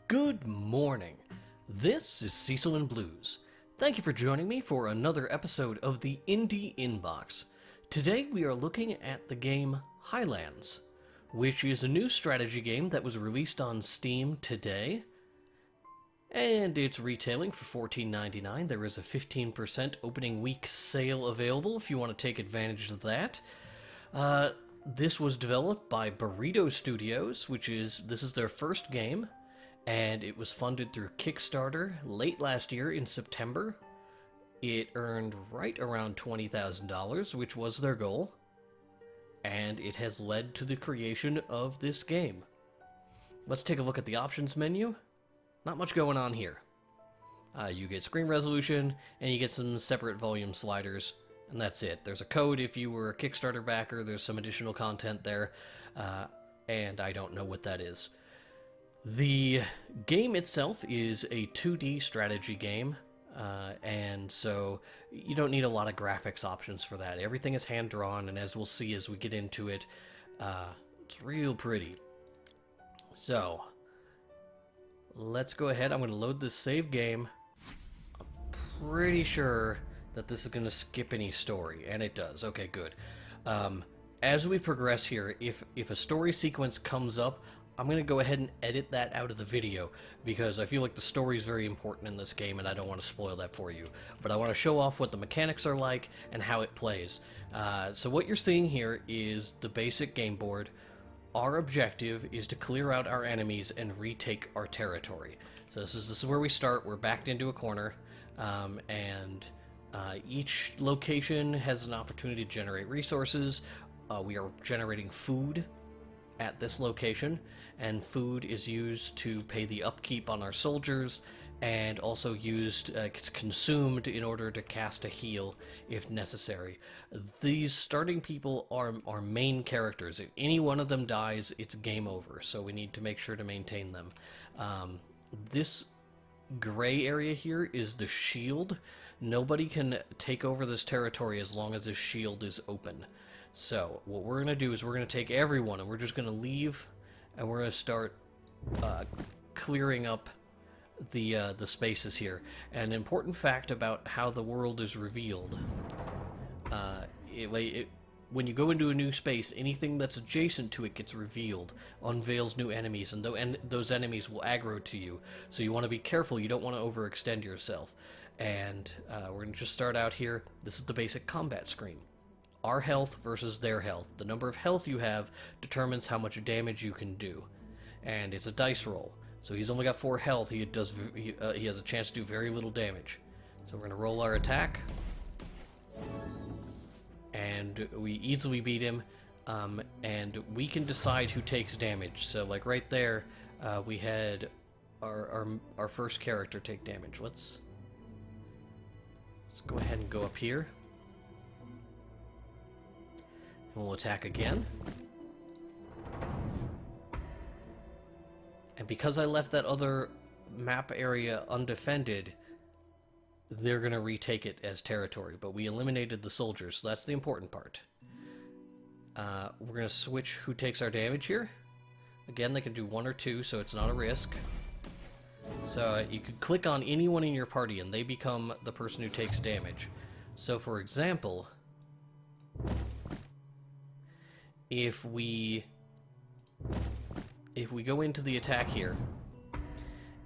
Good morning. This is Cecil and Blues. Thank you for joining me for another episode of the Indie Inbox. Today we are looking at the game Highlands, which is a new strategy game that was released on Steam today. And it's retailing for $14.99. There is a 15% opening week sale available if you want to take advantage of that. This was developed by Burrito Studios, this is their first game, and it was funded through Kickstarter late last year in September. It earned right around $20,000, which was their goal, and it has led to the creation of this game. Let's take a look at the options menu. Not much going on here. You get screen resolution, and you get some separate volume sliders, and that's it. There's a code if you were a Kickstarter backer. There's some additional content there, and I don't know what that is. The game itself is a 2D strategy game, and so you don't need a lot of graphics options for that. Everything is hand-drawn, and as we'll see as we get into it, it's real pretty. So, let's go ahead. I'm going to load this save game. I'm pretty sure that this is going to skip any story, and it does. Okay, good. As we progress here, if a story sequence comes up, I'm going to go ahead and edit that out of the video, because I feel like the story is very important in this game, and I don't want to spoil that for you. But I want to show off what the mechanics are like and how it plays. So what you're seeing here is the basic game board. Our objective is to clear out our enemies and retake our territory. So this is where we start. We're backed into a corner, and each location has an opportunity to generate resources. We are generating food at this location, and food is used to pay the upkeep on our soldiers, and also it's consumed in order to cast a heal if necessary. These starting people are main characters. If any one of them dies, it's game over, so we need to make sure to maintain them. This gray area here is the shield. Nobody can take over this territory as long as this shield is open. So what we're going to do is we're going to take everyone, and we're just going to leave, and we're going to start clearing up the spaces here. An important fact about how the world is revealed: when you go into a new space, anything that's adjacent to it gets revealed, unveils new enemies, and those enemies will aggro to you. So you want to be careful. You don't want to overextend yourself. And we're going to just start out here. This is the basic combat screen. Our health versus their health. The number of health you have determines how much damage you can do, and it's a dice roll. So he's only got 4 health. He has a chance to do very little damage. So we're going to roll our attack, and we easily beat him. And we can decide who takes damage. So like right there, we had our first character take damage. Let's go ahead and go up here. We'll attack again. And because I left that other map area undefended, they're going to retake it as territory. But we eliminated the soldiers, so that's the important part. We're going to switch who takes our damage here. Again, they can do 1 or 2, so it's not a risk. So you could click on anyone in your party, and they become the person who takes damage. So for example, if we go into the attack here,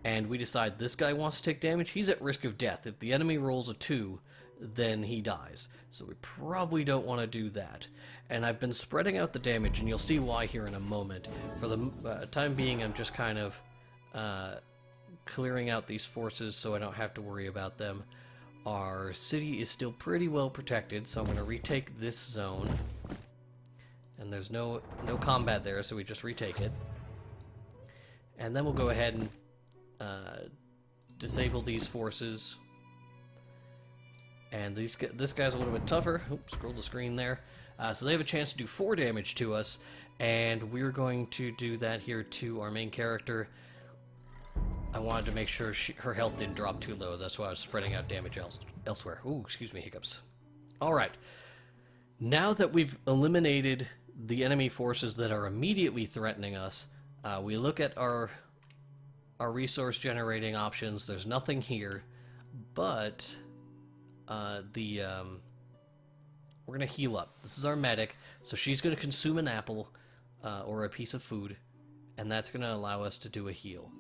and we decide this guy wants to take damage, he's at risk of death. If the enemy rolls a 2, then he dies. So we probably don't want to do that. And I've been spreading out the damage, and you'll see why here in a moment. For the time being, I'm just kind of clearing out these forces so I don't have to worry about them. Our city is still pretty well protected, so I'm going to retake this zone. And there's no combat there, so we just retake it. And then we'll go ahead and disable these forces. And this guy's a little bit tougher. Oops, scroll the screen there. So they have a chance to do 4 damage to us, and we're going to do that here to our main character. I wanted to make sure her health didn't drop too low. That's why I was spreading out damage elsewhere. Ooh, excuse me, hiccups. All right. Now that we've eliminated the enemy forces that are immediately threatening us, we look at our our resource generating options. There's nothing here, but we're gonna heal up. This is our medic, so she's gonna consume an apple or a piece of food, and that's gonna allow us to do a heal.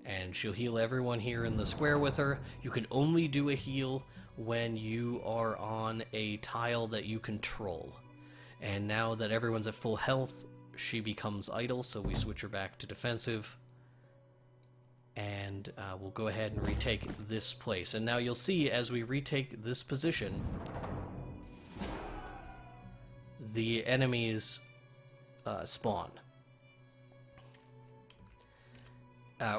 And she'll heal everyone here in the square with her. You can only do a heal when you are on a tile that you control. And now that everyone's at full health, she becomes idle, so we switch her back to defensive. And we'll go ahead and retake this place. And now you'll see as we retake this position, the enemies spawn.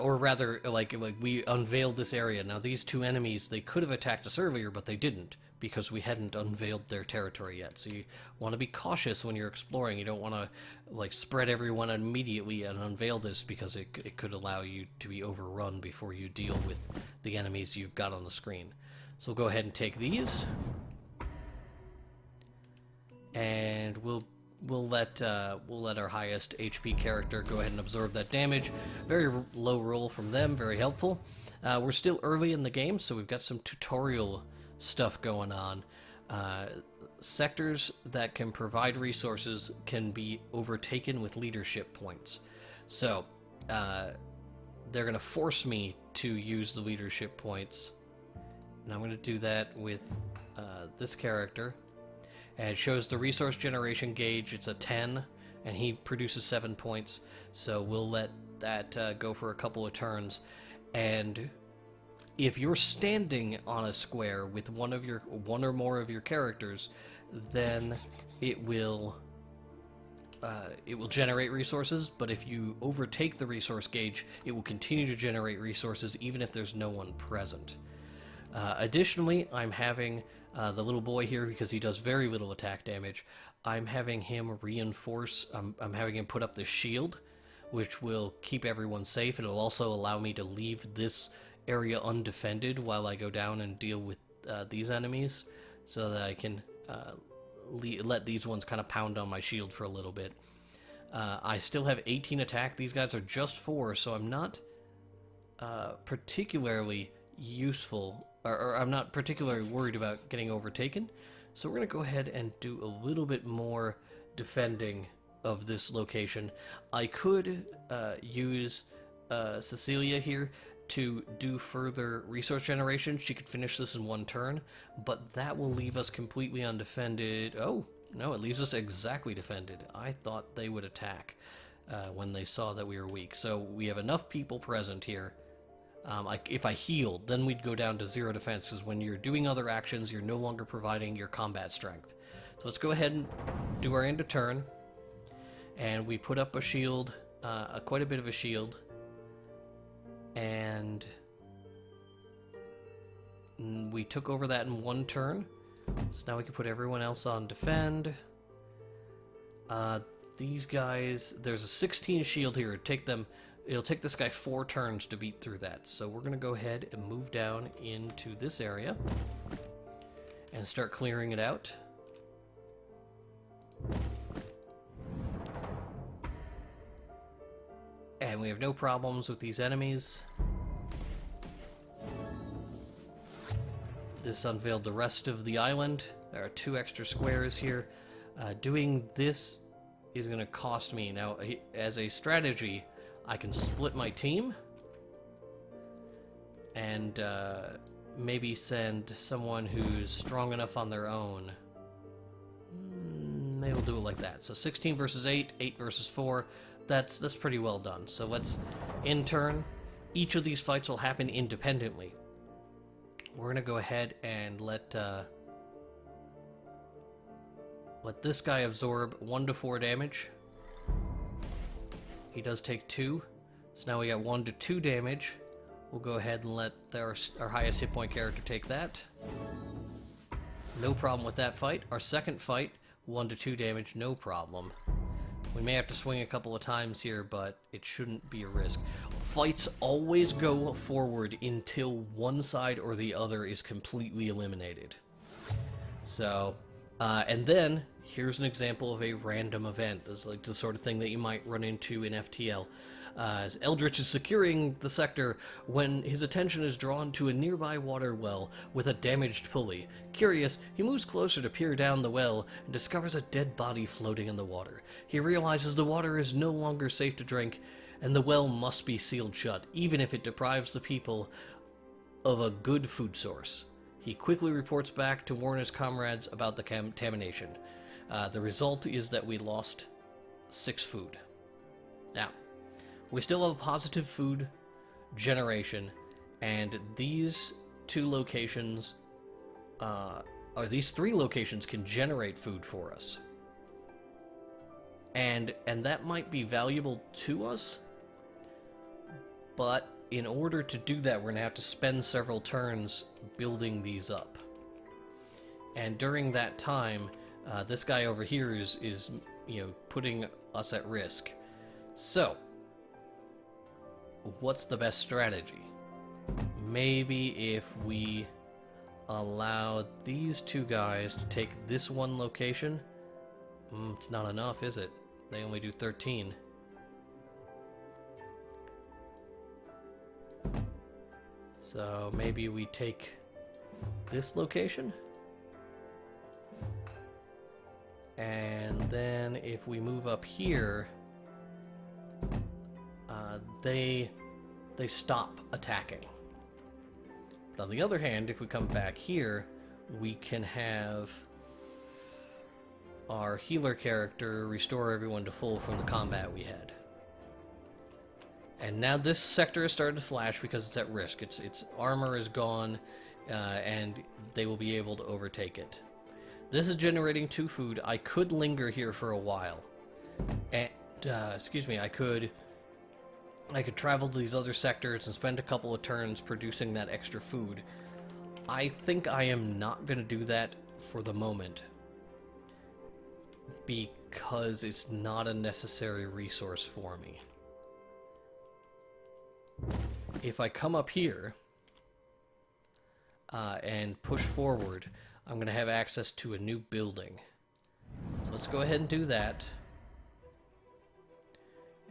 Or rather, like we unveiled this area. Now these two enemies, they could have attacked us earlier, but they didn't, because we hadn't unveiled their territory yet. So you want to be cautious when you're exploring. You don't want to like spread everyone immediately and unveil this, because it could allow you to be overrun before you deal with the enemies you've got on the screen. So we'll go ahead and take these, and we'll let our highest HP character go ahead and absorb that damage. Very low roll from them, very helpful. We're still early in the game, so we've got some tutorial stuff going on. Sectors that can provide resources can be overtaken with leadership points. So they're going to force me to use the leadership points, and I'm going to do that with this character. And it shows the resource generation gauge. It's a 10, and he produces 7 points. So we'll let that go for a couple of turns. And if you're standing on a square with one or more of your characters, then it will generate resources. But if you overtake the resource gauge, it will continue to generate resources even if there's no one present. Additionally, I'm having the little boy here, because he does very little attack damage, I'm having him reinforce, I'm having him put up this shield, which will keep everyone safe. It'll also allow me to leave this area undefended while I go down and deal with these enemies, so that I can let these ones kind of pound on my shield for a little bit. I still have 18 attack. These guys are just 4, so I'm not particularly useful, or I'm not particularly worried about getting overtaken. So we're going to go ahead and do a little bit more defending of this location. I could use Cecilia here to do further resource generation. She could finish this in 1 turn, but that will leave us completely undefended. Oh, no, it leaves us exactly defended. I thought they would attack when they saw that we were weak. So we have enough people present here. If I healed, then we'd go down to 0 defense, because when you're doing other actions, you're no longer providing your combat strength. So let's go ahead and do our end of turn. And we put up a shield, quite a bit of a shield. And we took over that in 1 turn. So now we can put everyone else on defend. These guys, there's a 16 shield here. It'll take this guy 4 turns to beat through that. So we're going to go ahead and move down into this area and start clearing it out. And we have no problems with these enemies. This unveiled the rest of the island. There are 2 extra squares here. Doing this is going to cost me. Now, as a strategy, I can split my team and maybe send someone who's strong enough on their own. Maybe we'll do it like that. So 16 versus 8, 8 versus 4. That's pretty well done. So let's, in turn, each of these fights will happen independently. We're going to go ahead and let this guy absorb 1 to 4 damage. He does take 2, so now we got 1 to 2 damage. We'll go ahead and let our highest hit point character take that. No problem with that fight. Our second fight, 1 to 2 damage, no problem. We may have to swing a couple of times here, but it shouldn't be a risk. Fights always go forward until one side or the other is completely eliminated. So, and then, here's an example of a random event. This is like the sort of thing that you might run into in FTL. Eldritch is securing the sector when his attention is drawn to a nearby water well with a damaged pulley. Curious, he moves closer to peer down the well and discovers a dead body floating in the water. He realizes the water is no longer safe to drink, and the well must be sealed shut, even if it deprives the people of a good food source. He quickly reports back to warn his comrades about the contamination. The result is that we lost 6 food. Now, we still have positive food generation, and these 2 locations, or these 3 locations can generate food for us. And that might be valuable to us, but in order to do that, we're going to have to spend several turns building these up. And during that time, this guy over here is putting us at risk. So, what's the best strategy? Maybe if we allow these 2 guys to take this one location. It's not enough, is it? They only do 13. So maybe we take this location. And then if we move up here, they stop attacking. But on the other hand, if we come back here, we can have our healer character restore everyone to full from the combat we had. And now this sector has started to flash because it's at risk. Its armor is gone, and they will be able to overtake it. This is generating 2 food. I could linger here for a while. And, excuse me, I could travel to these other sectors and spend a couple of turns producing that extra food. I think I am not going to do that for the moment, because it's not a necessary resource for me. If I come up here and push forward, I'm going to have access to a new building. So let's go ahead and do that.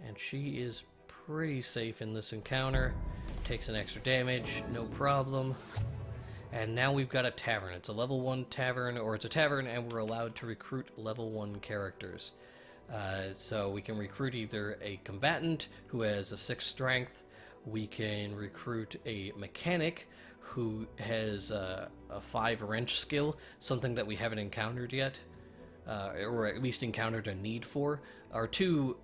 And she is pretty safe in this encounter. Takes an extra damage, no problem. And now we've got a tavern. It's a level 1 tavern, or it's a tavern, and we're allowed to recruit level 1 characters. So we can recruit either a combatant who has a 6 strength. We can recruit a mechanic who has a 5 wrench skill, something that we haven't encountered yet, or at least encountered a need for. Our two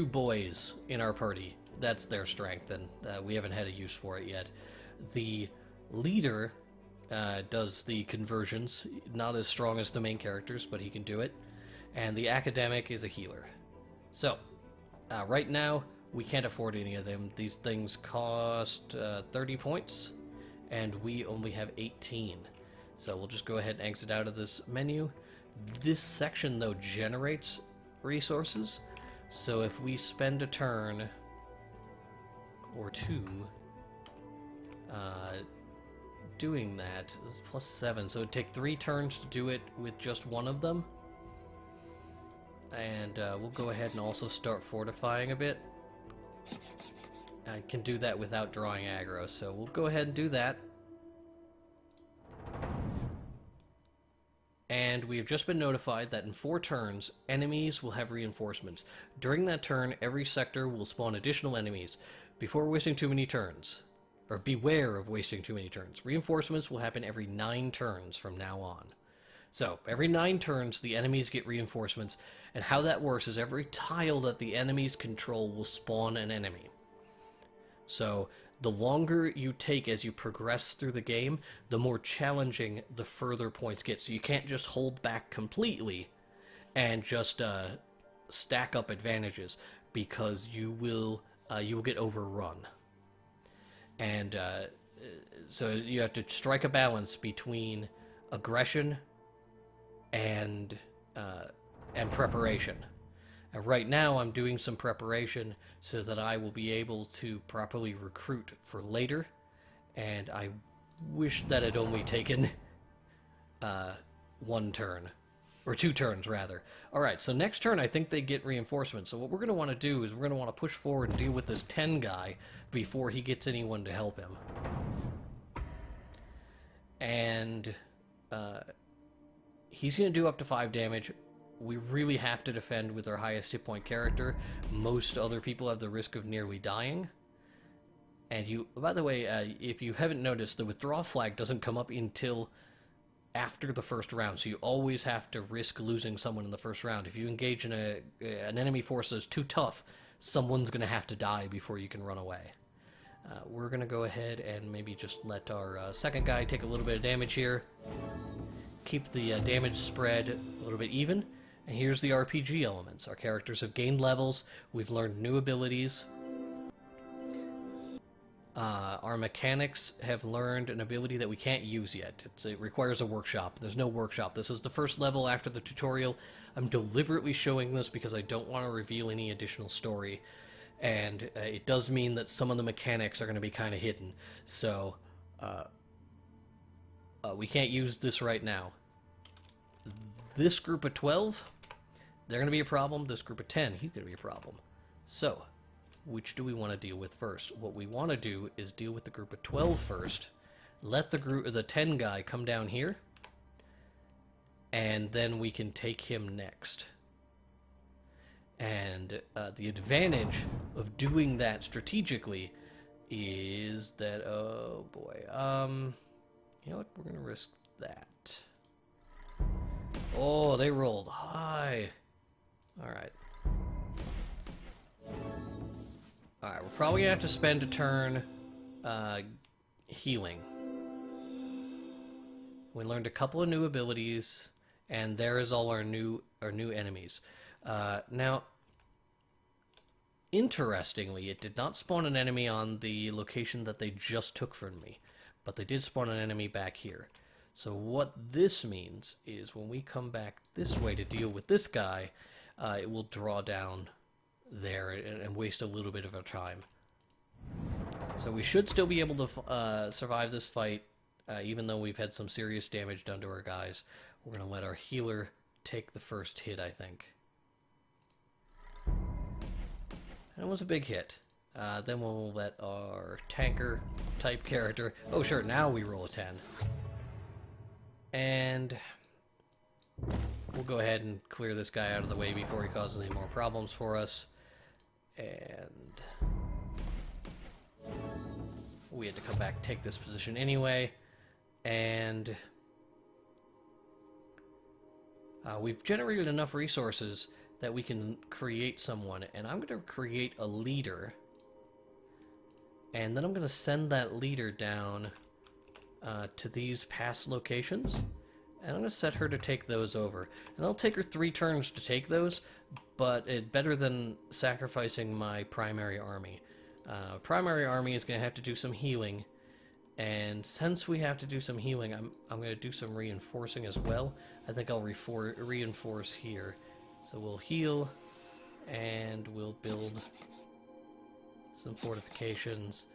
boys in our party, that's their strength, and we haven't had a use for it yet. The leader does the conversions, not as strong as the main characters, but he can do it. And the academic is a healer. So, right now, we can't afford any of them. These things cost 30 points, and we only have 18. So we'll just go ahead and exit out of this menu. This section, though, generates resources. So if we spend a turn or 2 doing that, it's plus 7. So it'd take 3 turns to do it with just one of them. And we'll go ahead and also start fortifying a bit. I can do that without drawing aggro, so we'll go ahead and do that. And we have just been notified that in 4 turns, enemies will have reinforcements. During that turn, every sector will spawn additional enemies. Before wasting too many turns, or beware of wasting too many turns. Reinforcements will happen every 9 turns from now on. So, every 9 turns, the enemies get reinforcements, and how that works is every tile that the enemies control will spawn an enemy. So, the longer you take as you progress through the game, the more challenging the further points get. So you can't just hold back completely and just stack up advantages, because you will get overrun. And so you have to strike a balance between aggression and preparation. And right now I'm doing some preparation so that I will be able to properly recruit for later, and I wish that had only taken 1 turn Or 2 turns, rather. Alright, so next turn I think they get reinforcements. So what we're going to want to do is we're going to want to push forward and deal with this 10 guy before he gets anyone to help him. And he's going to do up to 5 damage. We really have to defend with our highest hit point character. Most other people have the risk of nearly dying. And you, by the way, if you haven't noticed, the withdrawal flag doesn't come up until after the first round, so you always have to risk losing someone in the first round. If you engage in an enemy force that's too tough, someone's going to have to die before you can run away. We're going to go ahead and maybe just let our second guy take a little bit of damage here. Keep the damage spread a little bit even. And here's the RPG elements. Our characters have gained levels. We've learned new abilities. Our mechanics have learned an ability that we can't use yet. It requires a workshop. There's no workshop. This is the first level after the tutorial. I'm deliberately showing this because I don't want to reveal any additional story. And it does mean that some of the mechanics are going to be kind of hidden. So, we can't use this right now. This group of 12, they're going to be a problem. This group of 10, he's going to be a problem. So, which do we want to deal with first? What we want to do is deal with the group of 12 first. Let the 10 guy come down here. And then we can take him next. And the advantage of doing that strategically is that, oh boy, you know what, we're going to risk that. Oh, they rolled high. Alright. Alright, we're probably going to have to spend a turn healing. We learned a couple of new abilities, and there is all our new enemies. Now, interestingly, it did not spawn an enemy on the location that they just took from me, but they did spawn an enemy back here. So what this means is when we come back this way to deal with this guy, it will draw down there and waste a little bit of our time. So we should still be able to survive this fight, even though we've had some serious damage done to our guys. We're going to let our healer take the first hit, I think. And it was a big hit. Then we'll let our tanker type character... Oh sure, now we roll a 10. And we'll go ahead and clear this guy out of the way before he causes any more problems for us. And we had to come back and take this position anyway. And we've generated enough resources that we can create someone. And I'm going to create a leader. And then I'm going to send that leader down to these past locations. And I'm going to set her to take those over. And it'll take her 3 turns to take those, but it's better than sacrificing my primary army. Primary army is going to have to do some healing. And since we have to do some healing, I'm going to do some reinforcing as well. I think I'll reinforce here. So we'll heal, and we'll build some fortifications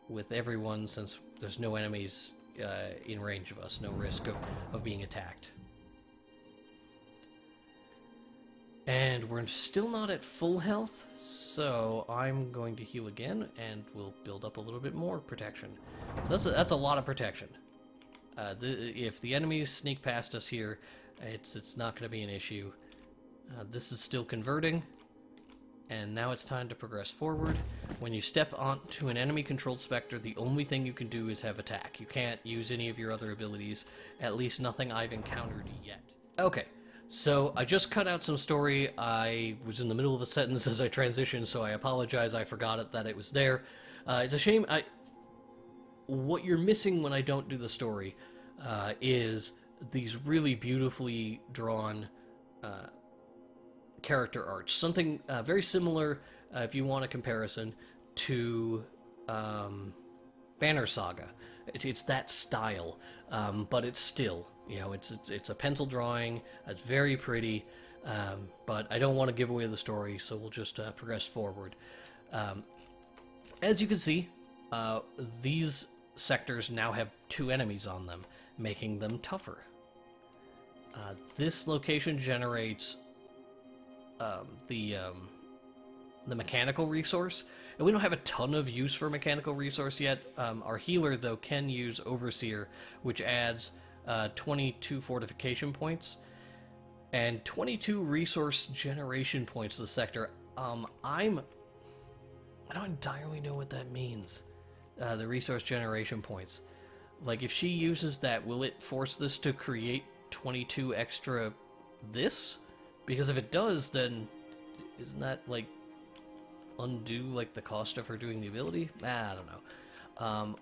with everyone, since there's no enemies in range of us, no risk of being attacked. And we're still not at full health, so I'm going to heal again, and we'll build up a little bit more protection. So that's a lot of protection. If the enemies sneak past us here, it's not going to be an issue. This is still converting, and now it's time to progress forward. When you step onto an enemy-controlled specter, the only thing you can do is have attack. You can't use any of your other abilities, at least nothing I've encountered yet. Okay, so I just cut out some story. I was in the middle of a sentence as I transitioned, so I apologize. I forgot that it was there. It's a shame. What you're missing when I don't do the story is these really beautifully drawn character arts. Something very similar, if you want a comparison, to Banner Saga. It's that style, but it's still, you know, it's a pencil drawing. It's very pretty, but I don't want to give away the story, so we'll just progress forward. As you can see, these sectors now have 2 enemies on them, making them tougher. This location generates the mechanical resource, and we don't have a ton of use for mechanical resource yet. Our healer, though, can use Overseer, which adds 22 fortification points and 22 resource generation points to the sector. I don't entirely know what that means. The resource generation points. Like, if she uses that, will it force this to create 22 extra this? Because if it does, then isn't that, like, undo, like, the cost of her doing the ability? I don't know.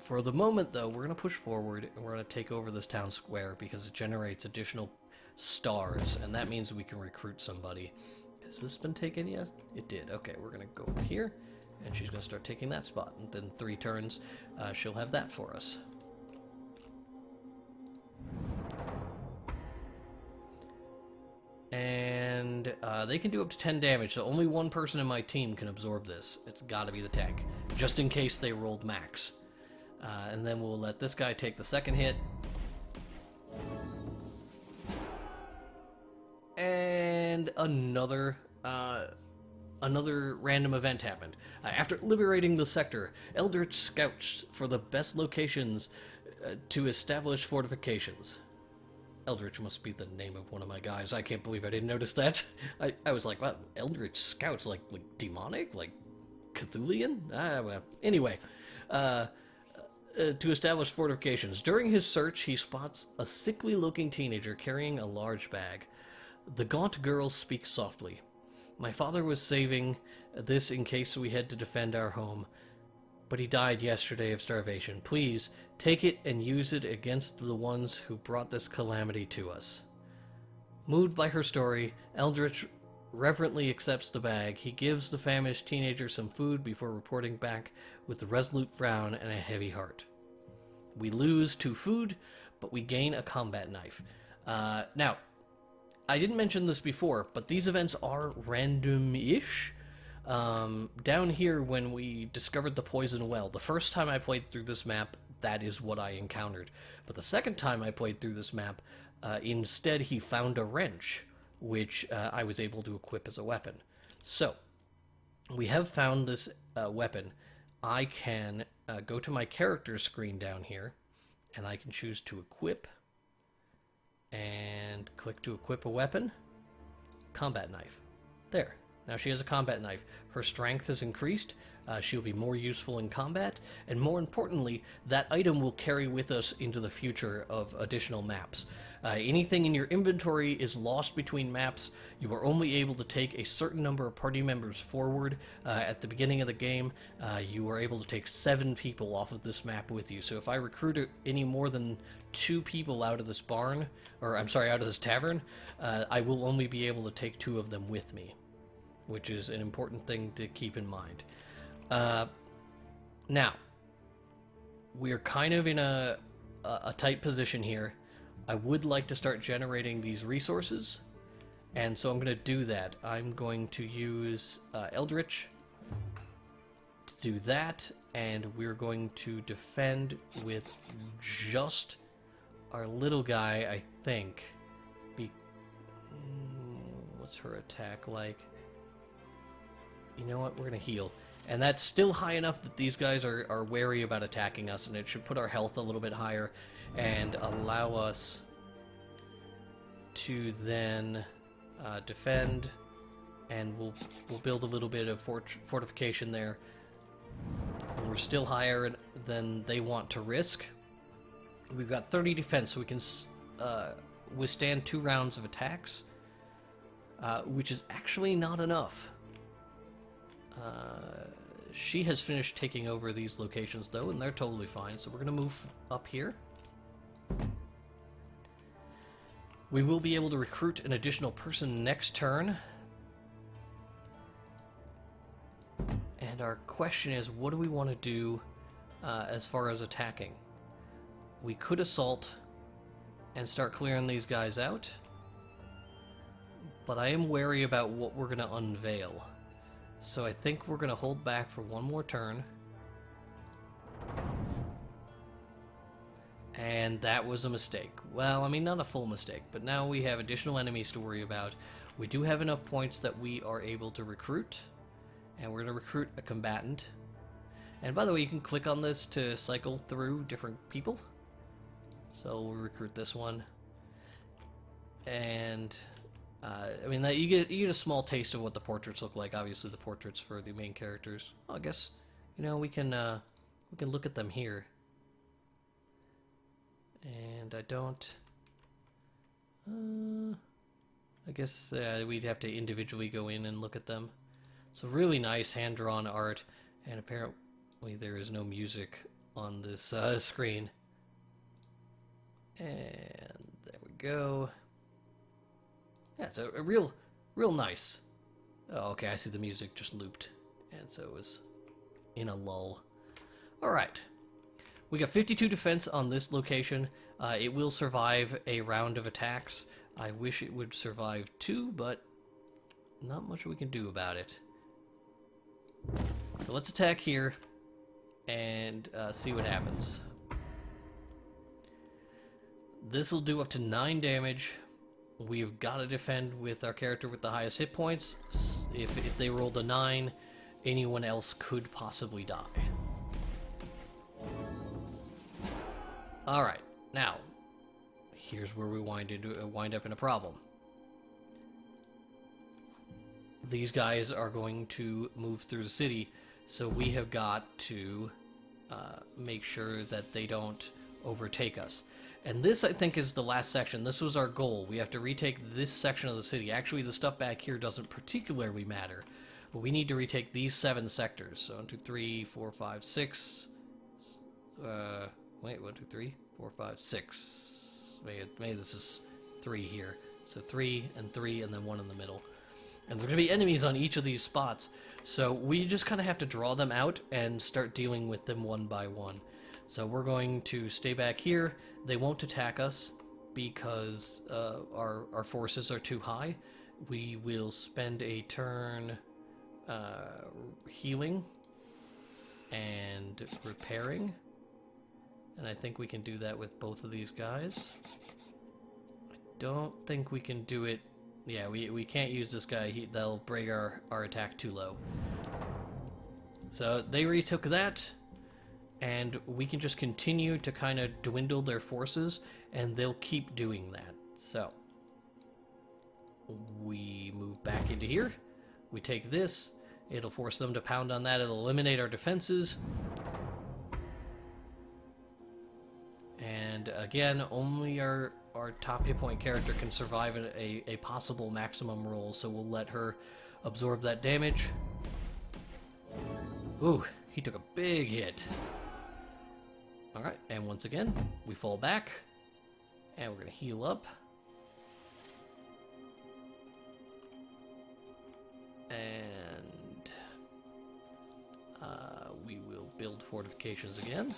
For the moment, though, we're going to push forward, and we're going to take over this town square because it generates additional stars, and that means we can recruit somebody. Has this been taken yet? It did. Okay, we're going to go over here, and she's going to start taking that spot. And then 3 turns, she'll have that for us. And they can do up to 10 damage, so only one person in my team can absorb this. It's got to be the tank, just in case they rolled max. And then we'll let this guy take the second hit. And another random event happened. After liberating the sector, Eldritch scouts for the best locations to establish fortifications. Eldritch must be the name of one of my guys. I can't believe I didn't notice that. I was like, wow, Eldritch scouts, like demonic? Like Cthulian? Well, anyway. To establish fortifications. During his search, he spots a sickly-looking teenager carrying a large bag. The gaunt girl speaks softly. My father was saving this in case we had to defend our home, but he died yesterday of starvation. Please, take it and use it against the ones who brought this calamity to us. Moved by her story, Eldritch reverently accepts the bag. He gives the famished teenager some food before reporting back with a resolute frown and a heavy heart. We lose 2 food, but we gain a combat knife. Now, I didn't mention this before, but these events are random-ish. Down here, when we discovered the poison well, the first time I played through this map, that is what I encountered. But the second time I played through this map, instead he found a wrench, which I was able to equip as a weapon. So, we have found this weapon. I can go to my character screen down here, and I can choose to equip, and click to equip a weapon. Combat knife. There. Now she has a combat knife. Her strength has increased. She'll be more useful in combat, and more importantly, that item will carry with us into the future of additional maps. Anything in your inventory is lost between maps. You are only able to take a certain number of party members forward. At the beginning of the game, you are able to take 7 people off of this map with you. So if I recruit any more than 2 people out of this barn, or I'm sorry, out of this tavern, I will only be able to take 2 of them with me, which is an important thing to keep in mind. Now, we're kind of in a tight position here. I would like to start generating these resources, and so I'm going to do that. I'm going to use Eldritch to do that, and we're going to defend with just our little guy, I think. What's her attack like? You know what? We're going to heal. And that's still high enough that these guys are wary about attacking us, and it should put our health a little bit higher and allow us to then defend, and we'll build a little bit of fortification there. And we're still higher than they want to risk. We've got 30 defense, so we can withstand 2 rounds of attacks, which is actually not enough. She has finished taking over these locations, though, and they're totally fine, so we're going to move up here. We will be able to recruit an additional person next turn. And our question is, what do we want to do as far as attacking? We could assault and start clearing these guys out, but I am wary about what we're going to unveil. So I think we're going to hold back for one more turn. And that was a mistake. Well, I mean, not a full mistake, but now we have additional enemies to worry about. We do have enough points that we are able to recruit, and we're going to recruit a combatant. And by the way, you can click on this to cycle through different people. So we'll recruit this one. And, I mean, you get a small taste of what the portraits look like. Obviously, the portraits for the main characters. Oh, I guess, you know, we can look at them here. And I don't... I guess we'd have to individually go in and look at them. So really nice hand-drawn art, and apparently there is no music on this screen. And there we go. Yeah, it's a real nice. Oh, okay, I see the music just looped, and so it was in a lull. All right. We got 52 defense on this location. It will survive a round of attacks. I wish it would survive 2, but not much we can do about it. So let's attack here and see what happens. This will do up to 9 damage. We've got to defend with our character with the highest hit points. If they rolled a 9, anyone else could possibly die. Alright, now, here's where we wind up in a problem. These guys are going to move through the city, so we have got to make sure that they don't overtake us. And this, I think, is the last section. This was our goal. We have to retake this section of the city. Actually, the stuff back here doesn't particularly matter, but we need to retake these 7 sectors. So 1, 2, 3, 4, 5, 6... Wait, 1, 2, 3, 4, 5, 6. Maybe this is 3 here. So 3, and then 1 in the middle. And there's going to be enemies on each of these spots. So we just kind of have to draw them out and start dealing with them one by one. So we're going to stay back here. They won't attack us because our forces are too high. We will spend a turn healing and repairing. And I think we can do that with both of these guys. I don't think we can do it... Yeah, we can't use this guy. They'll break our attack too low. So they retook that, and we can just continue to kind of dwindle their forces, and they'll keep doing that. So we move back into here. We take this. It'll force them to pound on that. It'll eliminate our defenses. And again, only our top hit point character can survive a possible maximum roll, so we'll let her absorb that damage. Ooh, he took a big hit. Alright, and once again, we fall back, and we're going to heal up. And we will build fortifications again.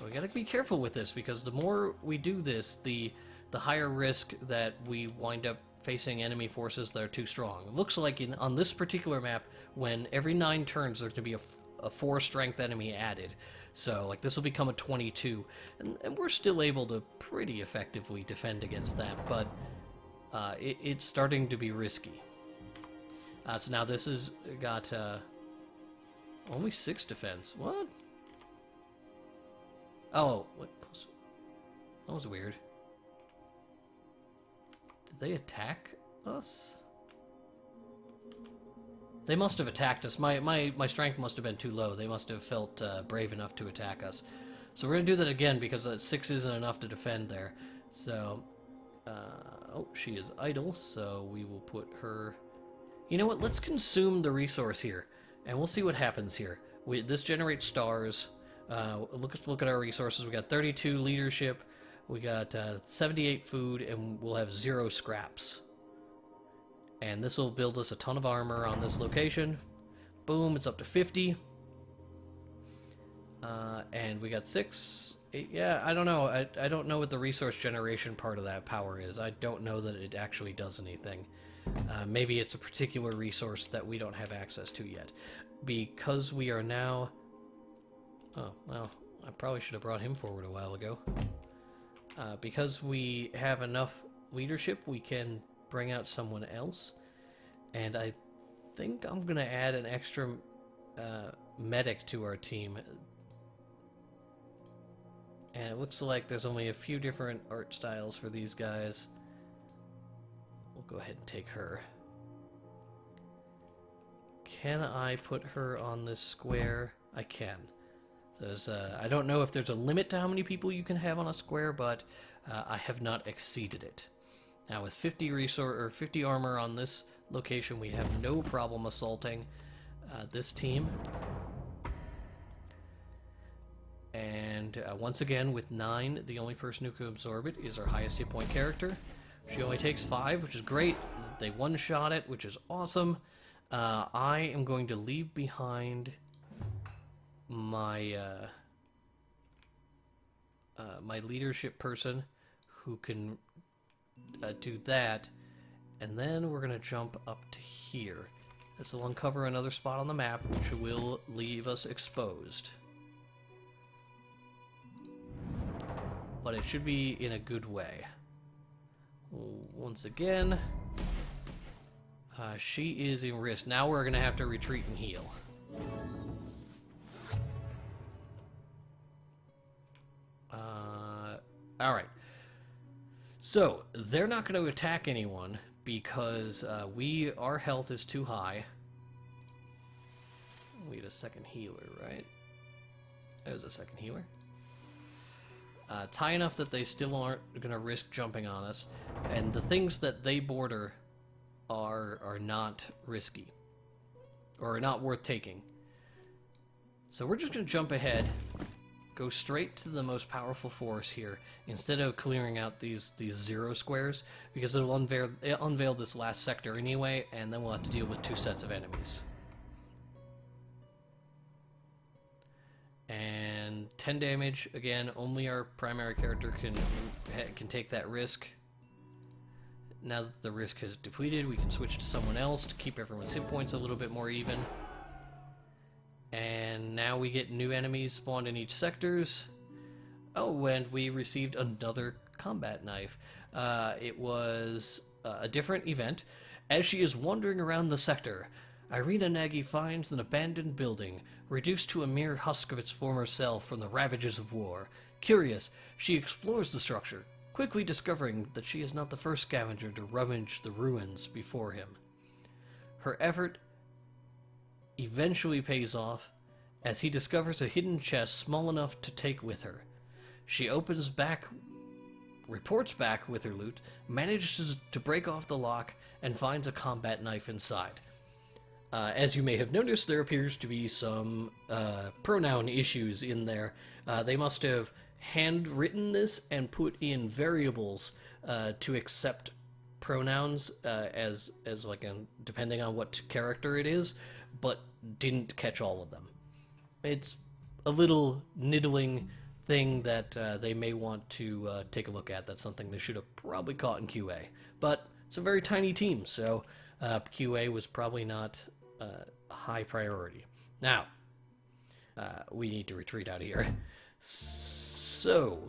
We gotta be careful with this, because the more we do this, the higher risk that we wind up facing enemy forces that are too strong. It looks like on this particular map, when every 9 turns, there's gonna be a 4 strength enemy added. So, like, this will become a 22, and we're still able to pretty effectively defend against that, but it's starting to be risky. So now this has got only 6 defense. What? Oh, what? That was weird. Did they attack us? They must have attacked us. My strength must have been too low. They must have felt brave enough to attack us. So we're going to do that again, because 6 isn't enough to defend there. So, oh, she is idle, so we will put her... You know what? Let's consume the resource here, and we'll see what happens here. This generates stars. Look at our resources. We got 32 leadership, we got 78 food, and we'll have 0 scraps. And this will build us a ton of armor on this location. Boom, it's up to 50. And we got 6, 8, yeah, I don't know. I don't know what the resource generation part of that power is. I don't know that it actually does anything. Maybe it's a particular resource that we don't have access to yet. Because we are now... Oh, well, I probably should have brought him forward a while ago. Because we have enough leadership, we can bring out someone else. And I think I'm going to add an extra medic to our team. And it looks like there's only a few different art styles for these guys. We'll go ahead and take her. Can I put her on this square? I can. There's, I don't know if there's a limit to how many people you can have on a square, but I have not exceeded it. Now with 50 or 50 armor on this location, we have no problem assaulting this team. And once again, with 9, the only person who can absorb it is our highest hit point character. She only takes 5, which is great. They one-shot it, which is awesome. I am going to leave behind my my leadership person who can do that, and then we're going to jump up to here. This will uncover another spot on the map, which will leave us exposed. But it should be in a good way. Once again, she is in risk. Now we're going to have to retreat and heal. Alright. So, they're not going to attack anyone because our health is too high. We need a second healer, right? There's a second healer. It's high enough that they still aren't going to risk jumping on us. And the things that they border are not risky. Or not worth taking. So we're just going to jump ahead. Go straight to the most powerful force here, instead of clearing out these 0 squares, because it'll unveil this last sector anyway, and then we'll have to deal with 2 sets of enemies. And 10 damage, again, only our primary character can take that risk. Now that the risk has depleted, we can switch to someone else to keep everyone's hit points a little bit more even. And now we get new enemies spawned in each sectors. Oh, and we received another combat knife. It was a different event. As she is wandering around the sector, Irina Nagy finds an abandoned building, reduced to a mere husk of its former self from the ravages of war. Curious, she explores the structure, quickly discovering that she is not the first scavenger to rummage the ruins before him. Her effort eventually pays off as he discovers a hidden chest small enough to take with her. She reports back with her loot, manages to break off the lock, and finds a combat knife inside. As you may have noticed, there appears to be some pronoun issues in there. They must have handwritten this and put in variables to accept pronouns as like depending on what character it is, but didn't catch all of them. It's a little niddling thing that they may want to take a look at. That's something they should have probably caught in QA. But it's a very tiny team, so QA was probably not a high priority. Now, we need to retreat out of here. So,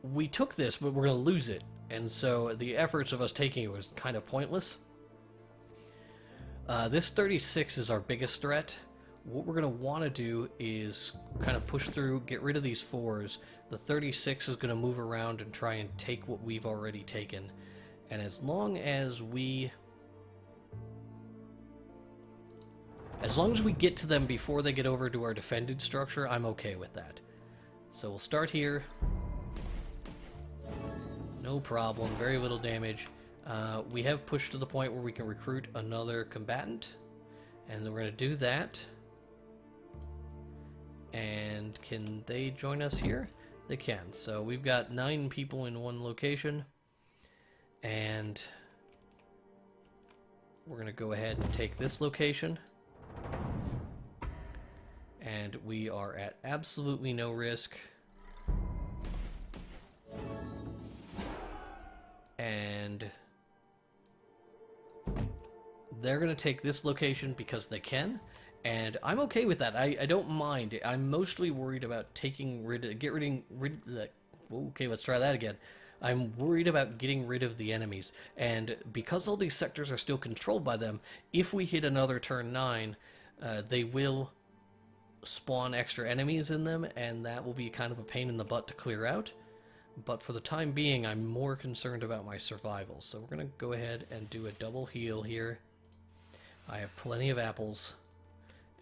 we took this, but we're going to lose it. And so the efforts of us taking it was kind of pointless. This 36 is our biggest threat. What we're going to want to do is kind of push through, get rid of these 4s. The 36 is going to move around and try and take what we've already taken. And as long as we get to them before they get over to our defended structure, I'm okay with that. So we'll start here. No problem, very little damage. We have pushed to the point where we can recruit another combatant, and we're going to do that. And can they join us here? They can. So we've got 9 people in one location, and we're going to go ahead and take this location. And we are at absolutely no risk. And they're going to take this location because they can, And I'm okay with that. I don't mind. I'm mostly worried about okay, let's try that again. I'm worried about getting rid of the enemies. And because all these sectors are still controlled by them, if we hit another turn 9, they will spawn extra enemies in them, and that will be kind of a pain in the butt to clear out. But for the time being, I'm more concerned about my survival. So we're going to go ahead and do a double heal here. I have plenty of apples,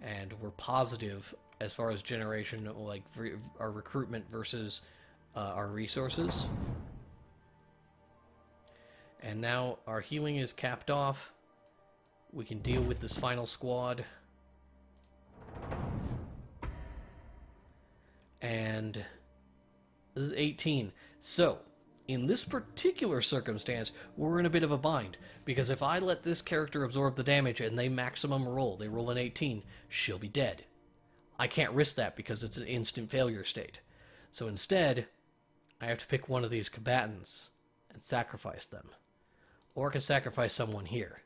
and we're positive as far as generation, like our recruitment versus our resources. And now our healing is capped off. We can deal with this final squad. And this is 18. So, in this particular circumstance, we're in a bit of a bind. Because if I let this character absorb the damage and they maximum roll, they roll an 18, she'll be dead. I can't risk that because it's an instant failure state. So instead, I have to pick one of these combatants and sacrifice them. Or I can sacrifice someone here.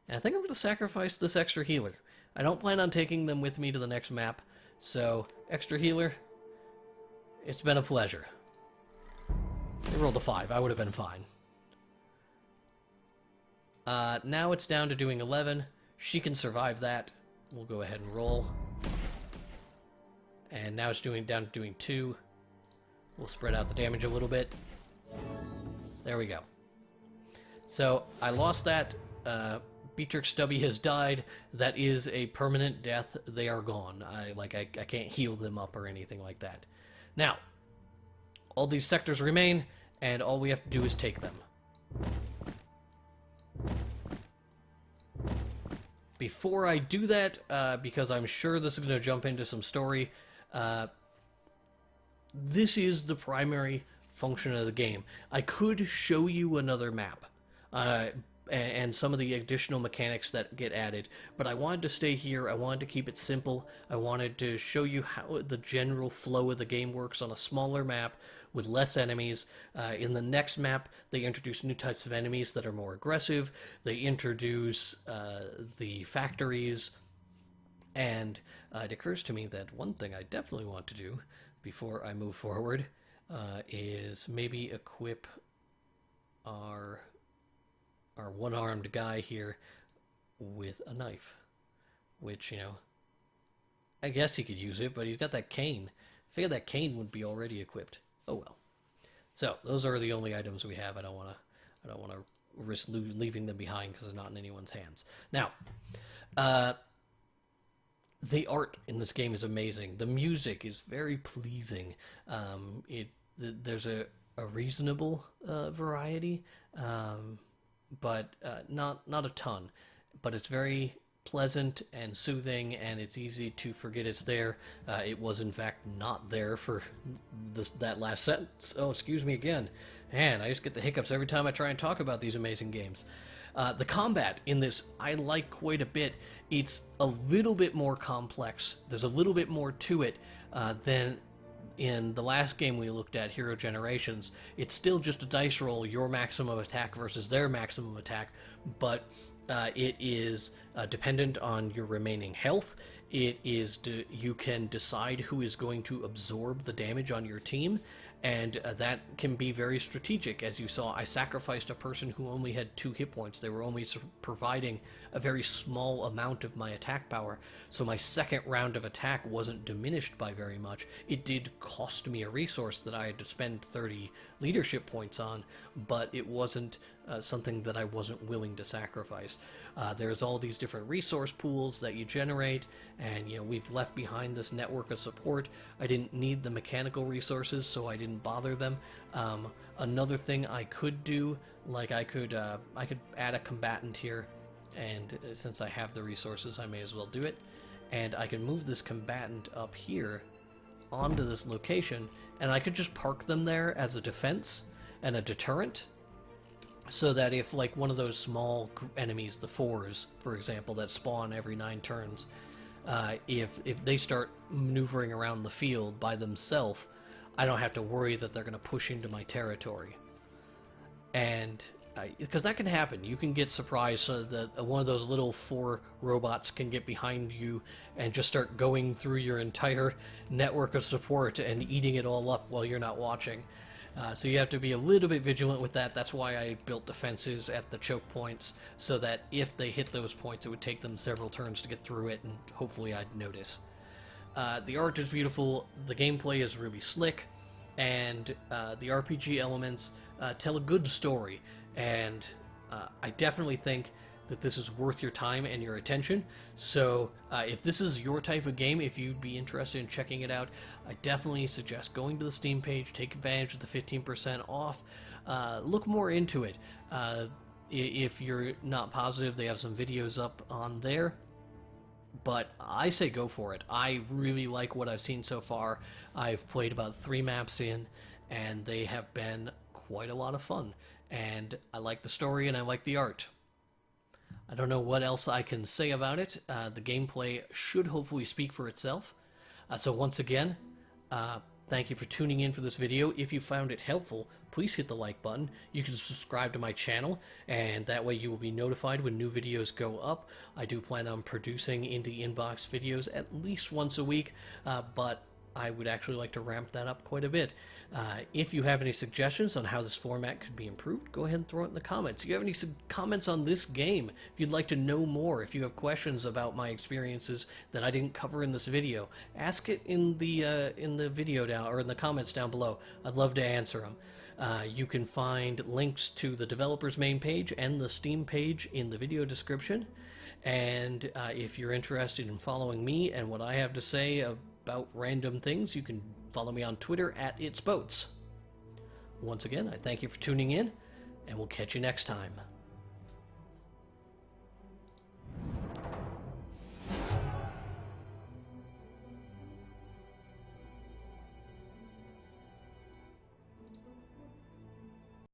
And I think I'm going to sacrifice this extra healer. I don't plan on taking them with me to the next map. So, extra healer, it's been a pleasure. They rolled a 5. I would have been fine. Now it's down to doing 11. She can survive that. We'll go ahead and roll. And now it's down to doing 2. We'll spread out the damage a little bit. There we go. So, I lost that. Beatrix Stubby has died. That is a permanent death. They are gone. I can't heal them up or anything like that. Now, all these sectors remain, and all we have to do is take them. Before I do that, because I'm sure this is going to jump into some story, this is the primary function of the game. I could show you another map, and some of the additional mechanics that get added, but I wanted to stay here. I wanted to keep it simple. I wanted to show you how the general flow of the game works on a smaller map with less enemies. In the next map, they introduce new types of enemies that are more aggressive. They introduce the factories, and it occurs to me that one thing I definitely want to do before I move forward is maybe equip our one-armed guy here with a knife, which, you know, I guess he could use it, but he's got that cane. I figured that cane would be already equipped. Oh well. So those are the only items we have. I don't want to risk leaving them behind because they're not in anyone's hands. Now, the art in this game is amazing. The music is very pleasing. There's a reasonable variety. But not a ton. But it's very pleasant and soothing, and it's easy to forget it's there. It was, in fact, not there for that last sentence. Oh, excuse me again. Man, I just get the hiccups every time I try and talk about these amazing games. The combat in this I like quite a bit. It's a little bit more complex. There's a little bit more to it than in the last game we looked at, Hero Generations. It's still just a dice roll, your maximum attack versus their maximum attack, but it is dependent on your remaining health. It is you can decide who is going to absorb the damage on your team, and that can be very strategic. As you saw, I sacrificed a person who only had 2 hit points. They were only providing a very small amount of my attack power, so my second round of attack wasn't diminished by very much. It did cost me a resource that I had to spend 30 leadership points on, but it wasn't something that I wasn't willing to sacrifice. There's all these different resource pools that you generate, and you know, we've left behind this network of support. I didn't need the mechanical resources, so I didn't bother them. Another thing I could do, like I could add a combatant here, and since I have the resources, I may as well do it. And I can move this combatant up here onto this location, and I could just park them there as a defense and a deterrent, so that if, like, one of those small enemies, the 4s, for example, that spawn every 9 turns, if they start maneuvering around the field by themselves, I don't have to worry that they're going to push into my territory. And because that can happen. You can get surprised that one of those little 4 robots can get behind you and just start going through your entire network of support and eating it all up while you're not watching. So you have to be a little bit vigilant with that. That's why I built defenses at the choke points, so that if they hit those points, it would take them several turns to get through it, and hopefully I'd notice. The art is beautiful, the gameplay is really slick, and the RPG elements tell a good story. And I definitely think that this is worth your time and your attention. So if this is your type of game, if you'd be interested in checking it out, I definitely suggest going to the Steam page, take advantage of the 15% off, look more into it. If you're not positive, they have some videos up on there. But I say go for it. I really like what I've seen so far. I've played about 3 maps in, and they have been quite a lot of fun. And I like the story and I like the art. I don't know what else I can say about it. The gameplay should hopefully speak for itself. So once again, thank you for tuning in for this video. If you found it helpful, please hit the like button. You can subscribe to my channel, and that way you will be notified when new videos go up. I do plan on producing Indie Inbox videos at least once a week, but I would actually like to ramp that up quite a bit. If you have any suggestions on how this format could be improved, go ahead and throw it in the comments. If you have any comments on this game, if you'd like to know more, if you have questions about my experiences that I didn't cover in this video, ask it in the video down, or in the comments down below. I'd love to answer them. You can find links to the developer's main page and the Steam page in the video description. And if you're interested in following me and what I have to say about random things, you can follow me on Twitter at itsboats. Once again, I thank you for tuning in, and we'll catch you next time.